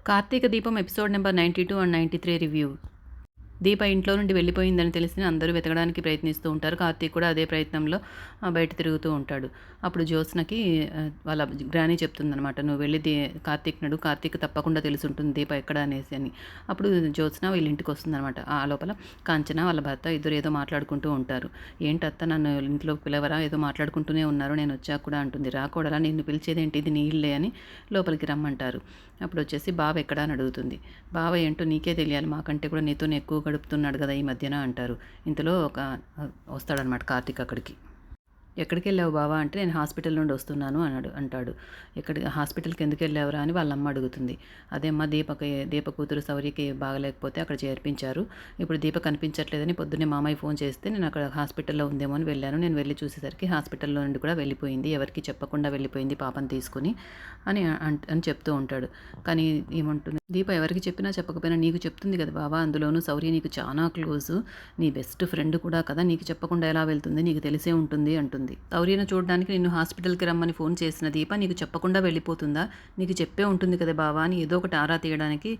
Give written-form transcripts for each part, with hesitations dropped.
కార్తీక దీపం episode number 92 and 93 review. దీప ఇంట్లో నుండి వెళ్ళిపోయిందని తెలిసిన అందరూ వెతకడానికి ప్రయత్నిస్తూ ఉంటారు. కార్తీక్ కూడా అదే ప్రయత్నంలో బయట తిరుగుతూ ఉంటాడు. అప్పుడు జ్యోత్స్నకి వాళ్ళ గ్రానీ చెప్తుందనమాట, నువ్వు వెళ్ళి కార్తీక్ నడు, కార్తీక్ తప్పకుండా తెలిసి ఉంటుంది దీప ఎక్కడ అనేసి అని. అప్పుడు జ్యోత్స్న వీళ్ళ ఇంటికి వస్తుందనమాట. ఆ లోపల కాంచన వాళ్ళ భర్త ఇద్దరు ఏదో మాట్లాడుకుంటూ ఉంటారు. ఏంటి అత్త నన్ను ఇంట్లో పిలవరా, ఏదో మాట్లాడుకుంటూనే ఉన్నారు, నేను వచ్చాక కూడా అంటుంది. రాకూడలా, నిన్ను పిలిచేదేంటి, ఇది నీ ఇల్లే అని లోపలికి రమ్మంటారు. అప్పుడు వచ్చేసి బావ ఎక్కడా అని అడుగుతుంది. బావ ఏంటో నీకే తెలియాలి, మాకంటే కూడా నీతోనే ఎక్కువ గడుపుతున్నాడు కదా ఈ మధ్యన అంటారు. ఇంతలో వస్తాడనమాట కార్తీక్ అక్కడికి. ఎక్కడికి వెళ్ళావు బావా అంటే, నేను హాస్పిటల్ నుండి వస్తున్నాను అంటాడు. హాస్పిటల్కి ఎందుకు వెళ్ళావురా అని వాళ్ళ అమ్మ అడుగుతుంది. అదే అమ్మ, దీప కూతురు సౌర్యకి బాగలేకపోతే అక్కడ చేర్పించారు. ఇప్పుడు దీప కనిపించట్లేదని పొద్దున్నే మామయ్య ఫోన్ చేస్తే నేను అక్కడ హాస్పిటల్లో ఉందేమో అని వెళ్ళాను. నేను వెళ్ళి చూసేసరికి హాస్పిటల్లో నుండి కూడా వెళ్ళిపోయింది, ఎవరికి చెప్పకుండా వెళ్ళిపోయింది పాపని తీసుకుని అని చెప్తూ ఉంటాడు. కానీ ఏమంటుంది, దీప ఎవరికి చెప్పినా చెప్పకపోయినా నీకు చెప్తుంది కదా బావా, అందులోనూ సౌర్య నీకు చాలా క్లోజు, నీ బెస్ట్ ఫ్రెండ్ కూడా కదా, నీకు చెప్పకుండా ఎలా వెళ్తుంది, నీకు తెలిసే ఉంటుంది అంటుంది. సౌర్యను చూడడానికి నిన్ను హాస్పిటల్కి రమ్మని ఫోన్ చేసిన దీప నీకు చెప్పకుండా వెళ్ళిపోతుందా, నీకు చెప్పే ఉంటుంది కదా బావా అని ఏదో ఒకటి ఆరా తీయడానికి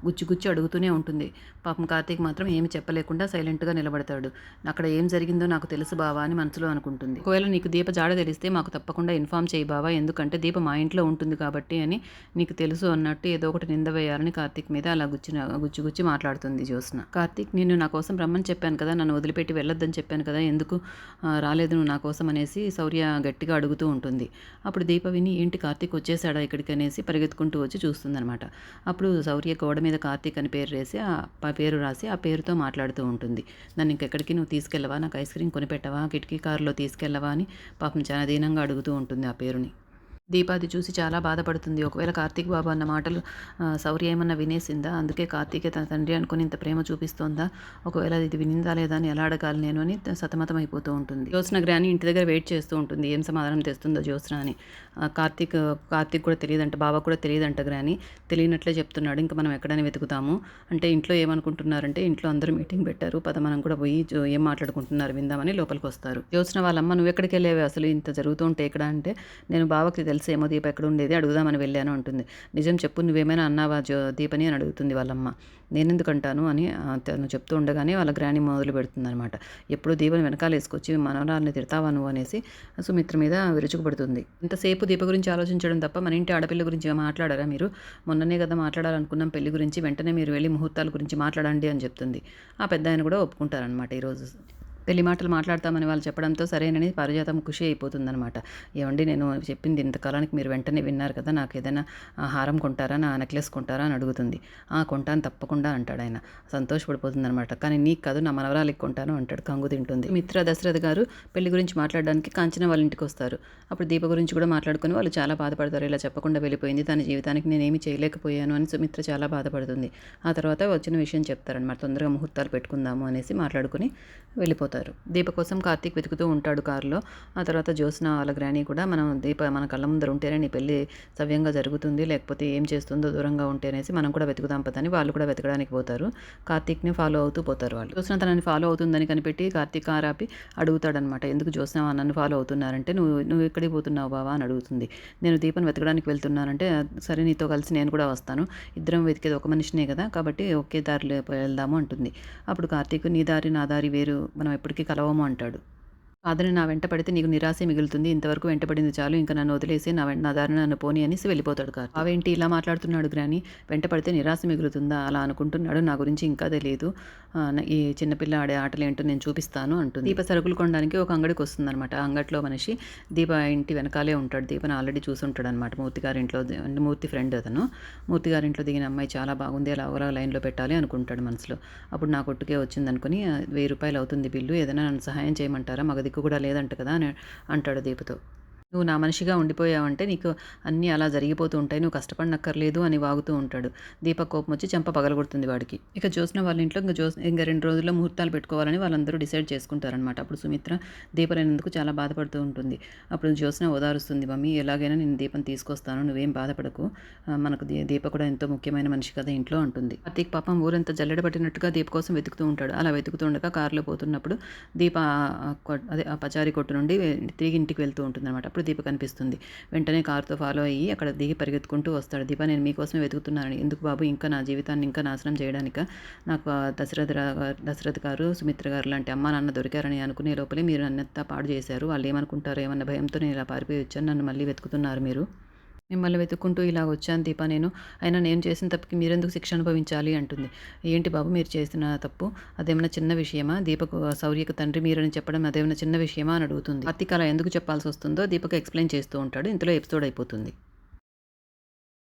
గుచ్చి అడుగుతూనే ఉంటుంది. పాపం కార్తీక్ మాత్రం ఏమి చెప్పలేకుండా సైలెంట్గా నిలబడతాడు. అక్కడ ఏం జరిగిందో నాకు తెలుసు బావా అని మనసులో అనుకుంటుంది. ఒకవేళ నీకు దీప జాడ తెలిస్తే మాకు తప్పకుండా ఇన్ఫామ్ చేయి బావా, ఎందుకంటే దీప మా ఇంట్లో ఉంటుంది కాబట్టి అని నీకు తెలుసు అన్నట్టు ఏదో ఒకటి నింద వేయాలని కార్తీక్ మీద అలా గుచ్చి మాట్లాడుతుంది జ్యోత్స్న. కార్తీక్, నిన్ను నా కోసం రమ్మని చెప్పాను కదా, నన్ను వదిలిపెట్టి వెళ్ళొద్దని చెప్పాను కదా, ఎందుకు రాలేదు నువ్వు నా కోసం అనేసి శౌర్య గట్టిగా అడుగుతూ ఉంటుంది. అప్పుడు దీప విని ఏంటి కార్తీక్ వచ్చేసాడా ఇక్కడికి అనేసి పరిగెత్తుకుంటూ వచ్చి చూస్తుందనమాట. అప్పుడు శౌర్య గోడ మీద కార్తీక్ అని పేరు రాసి ఆ పేరుతో మాట్లాడుతూ ఉంటుంది. నన్ను ఇంకెక్కడికి నువ్వు తీసుకెళ్ళవా, నాకు ఐస్ క్రీమ్ కొనిపెట్టవా, కిటికీ కారులో తీసుకెళ్ళవా అని పాపం చాలా దీనంగా అడుగుతూ ఉంటుంది ఆ పేరుని. దీప అది చూసి చాలా బాధపడుతుంది. ఒకవేళ కార్తీక్ బాబు అన్న మాటలు శౌర్య ఏమన్నా వినేసిందా, అందుకే కార్తీకే తన తండ్రి అనుకుని ఇంత ప్రేమ చూపిస్తోందా, ఒకవేళ ఇది వినిందా లేదా అని ఎలా అడగాలి నేను అని సతమతం అయిపోతూ ఉంటుంది. జ్యోత్స్న గ్రాని ఇంటి దగ్గర వెయిట్ చేస్తూ ఉంటుంది, ఏం సమాధానం తెస్తుందో జ్యోత్స్న అని. కార్తీక్ కూడా తెలియదంట, బావ కూడా తెలియదంట గ్రాని, తెలియనట్లే చెప్తున్నాడు, ఇంకా మనం ఎక్కడైనా వెతుకుతాము అంటే ఇంట్లో ఏమనుకుంటున్నారంటే ఇంట్లో అందరూ మీటింగ్ పెట్టారు, పద మనం కూడా పోయి ఏం మాట్లాడుకుంటున్నారు విందామని లోపలికి వస్తారు. జ్యోత్స్న వాళ్ళమ్మ, నువ్వు ఎక్కడికి వెళ్ళేవి అసలు, ఇంత జరుగుతుంటే ఎక్కడ అంటే, నేను బావకి తెలిసేమో దీప ఎక్కడ ఉండేది అడుగుదామని వెళ్ళాను అంటుంది. నిజం చెప్పు, నువ్వేమైనా అన్నావా దీపని అని అడుగుతుంది వాళ్ళమ్మ. నేనెందుకు అంటాను అని తను చెప్తూ ఉండగానే వాళ్ళ గ్రాని మొదలు పెడుతుందనమాట. ఎప్పుడు దీపని వెనకాల వేసుకొచ్చి మనవరాల్ని తిడతావా నువ్వు అనేసి సుమిత్ర మీద విరుచుకుపడుతుంది. ఇంతసేపు దీప గురించి ఆలోచించడం తప్ప మన ఇంటి ఆడపిల్ల గురించి మాట్లాడారా మీరు, మొన్ననే కదా మాట్లాడాలనుకున్నాం పెళ్లి గురించి, వెంటనే మీరు వెళ్ళి ముహూర్తాల గురించి మాట్లాడండి అని చెప్తుంది. ఆ పెద్ద ఆయన కూడా ఒప్పుకుంటారనమాట. ఈరోజు పెళ్లి మాటలు మాట్లాడతామని వాళ్ళు చెప్పడంతో సరేనని పారిజాతం ఖుషి అయిపోతుందనమాట. ఏమండి, నేను చెప్పింది ఇంతకాలానికి మీరు వెంటనే విన్నారు కదా, నాకు ఏదైనా హారం కొంటారా, నా నెక్లెస్ కొంటారా అని అడుగుతుంది. కొంటాను తప్పకుండా అంటాడు ఆయన. సంతోషపడిపోతుందనమాట. కానీ నీకు కాదు, నా మనవరాలికి కొంటాను అంటాడు. కంగు తింటుంది. మిత్ర దశరథ్ గారు పెళ్లి గురించి మాట్లాడడానికి కాంచన వాళ్ళ ఇంటికి వస్తారు. అప్పుడు దీప గురించి కూడా మాట్లాడుకుని వాళ్ళు చాలా బాధపడతారు. ఇలా చెప్పకుండా వెళ్ళిపోయింది, తన జీవితానికి నేనేమి చేయలేకపోయాను అని సుమిత్ర చాలా బాధపడుతుంది. ఆ తర్వాత వచ్చిన విషయం చెప్తారనమాట. తొందరగా ముహూర్తాలు పెట్టుకుందాము అనేసి మాట్లాడుకుని వెళ్ళిపోతారు. దీప కోసం కార్తీక్ వెతుకుతూ ఉంటాడు కారులో. ఆ తర్వాత జ్యోత్స్న వాళ్ళ గ్రాని కూడా మన కళ్ళ ముందర ఉంటేనే నీ పెళ్లి సవ్యంగా జరుగుతుంది, లేకపోతే ఏం చేస్తుందో దూరంగా ఉంటేనేసి మనం కూడా వెతుకుదాం పదని వాళ్ళు కూడా వెతకడానికి పోతారు. కార్తీక్ని ఫాలో అవుతూ పోతారు వాళ్ళు. జ్యోత్స్న తనని ఫాలో అవుతుందని కనిపెట్టి కార్తీక్ కారాపి అడుగుతాడనమాట. ఎందుకు జ్యోత్స్న నన్ను ఫాలో అవుతున్నారంటే, నువ్వు ఎక్కడికి పోతున్నావు బావా అని అడుగుతుంది. నేను దీపని వెతకడానికి వెళ్తున్నానంటే, సరే నీతో కలిసి నేను కూడా వస్తాను, ఇద్దరం వెతికేది ఒక మనిషినే కదా, కాబట్టి ఒకే దారిలో వెళ్దాము అంటుంది. అప్పుడు కార్తీక్, నీ దారి నా దారి వేరు, మనం ఎప్పటికీ కలవము అంటాడు. కాదని నా వెంట పడితే నీకు నిరాశే మిగులుతుంది, ఇంతవరకు వెంటపడింది చాలు, ఇంకా నన్ను వదిలేసి నా దారిన నన్ను పోని అనేసి వెళ్ళిపోతాడు కారు. అవేంటి ఇలా మాట్లాడుతున్నాడు గ్రాని, వెంట పడితే నిరాశ మిగులుతుందా, అలా అనుకుంటున్నాడు, నా గురించి ఇంకా తెలియదు, ఈ చిన్నపిల్ల ఆడే ఆటలు ఏంటో నేను చూపిస్తాను అంటుంది. దీప సరుకులు కొనడానికి ఒక అంగడికి వస్తుందన్నమాట. ఆ అంగడిలో మనిషి దీప ఇంటి వెనకాలే ఉంటాడు. దీపను ఆల్రెడీ చూసుంటాడు అనమాట. మూర్తి గారింట్లో, అంటే మూర్తి ఫ్రెండ్ అతను. మూర్తి గారింట్లో దిగిన అమ్మాయి చాలా బాగుంది, అలా ఒకలా లైన్లో పెట్టాలి అనుకుంటాడు మనసులో. అప్పుడు నా కొట్టుకే వచ్చింది అనుకుని, 1000 రూపాయలు అవుతుంది బిల్లు, ఏదైనా నన్ను సహాయం చేయమంటారా, మగ దిక్కు కూడా లేదంట కదా అని అంటాడు దీపతో. నువ్వు నా మనిషిగా ఉండిపోయావంటే నీకు అన్నీ అలా జరిగిపోతూ ఉంటాయి, నువ్వు కష్టపడనక్కర్లేదు అని వాగుతూ ఉంటాడు. దీప కోపం వచ్చి చెంప పగలగొడుతుంది వాడికి. ఇక జ్యోత్స్న వాళ్ళ ఇంట్లో ఇంకా 2 రోజుల్లో ముహూర్తాలు పెట్టుకోవాలని వాళ్ళందరూ డిసైడ్ చేసుకుంటారనమాట. అప్పుడు సుమిత్ర దీపలేనందుకు చాలా బాధపడుతూ ఉంటుంది. అప్పుడు జ్యోత్స్న ఓదారుస్తుంది, మమ్మీ ఎలాగైనా నేను దీపం తీసుకొస్తాను, నువ్వేం బాధపడకు, మనకు దీప కూడా ఎంతో ముఖ్యమైన మనిషి కదా ఇంట్లో అంటుంది. కార్తీక్ పాపం ఊరంతా జల్లెడ పట్టినట్టుగా దీప కోసం వెతుకుతూ ఉంటాడు. అలా వెతుకుతుండగా కారులో పోతున్నప్పుడు దీప అదే ఆ పచారీ కొట్టు నుండి తిరిగి ఇంటికి వెళ్తూ ఉంటుంది అనమాట. అప్పుడు దీప కనిపిస్తుంది. వెంటనే కారుతో ఫాలో అయ్యి అక్కడ దిగి పరిగెత్తుకుంటూ వస్తాడు. దీప నేను మీకోసమే వెతుకుతున్నానని. ఎందుకు బాబు ఇంకా నా జీవితాన్ని ఇంకా నాశనం చేయడానిక? నాకు దశరథ్ గారు, సుమిత్ర గారు లాంటి అమ్మా నాన్న దొరికారని అనుకునే లోపలే మీరు నన్నంతా పాడు చేశారు. వాళ్ళు ఏమనుకుంటారో ఏమన్న భయంతో నేను ఇలా పారిపోయి వచ్చాను. నన్ను మళ్ళీ వెతుకుతున్నారు మీరు. మిమ్మల్ని వెతుక్కుంటూ ఇలా వచ్చాను దీప నేను. అయినా నేను చేసిన తప్పుకి మీరెందుకు శిక్ష అనుభవించాలి అంటుంది. ఏంటి బాబు మీరు చేసిన తప్పు? అదేమన్నా చిన్న విషయమా? దీపకు శౌర్యకు తండ్రి మీరని చెప్పడం అదేమన్నా చిన్న విషయమా అని అడుగుతుంది. కార్తీక్ అలా ఎందుకు చెప్పాల్సి వస్తుందో దీపకు ఎక్స్ప్లెయిన్ చేస్తూ ఉంటాడు. ఇంతలో ఎపిసోడ్ అయిపోతుంది.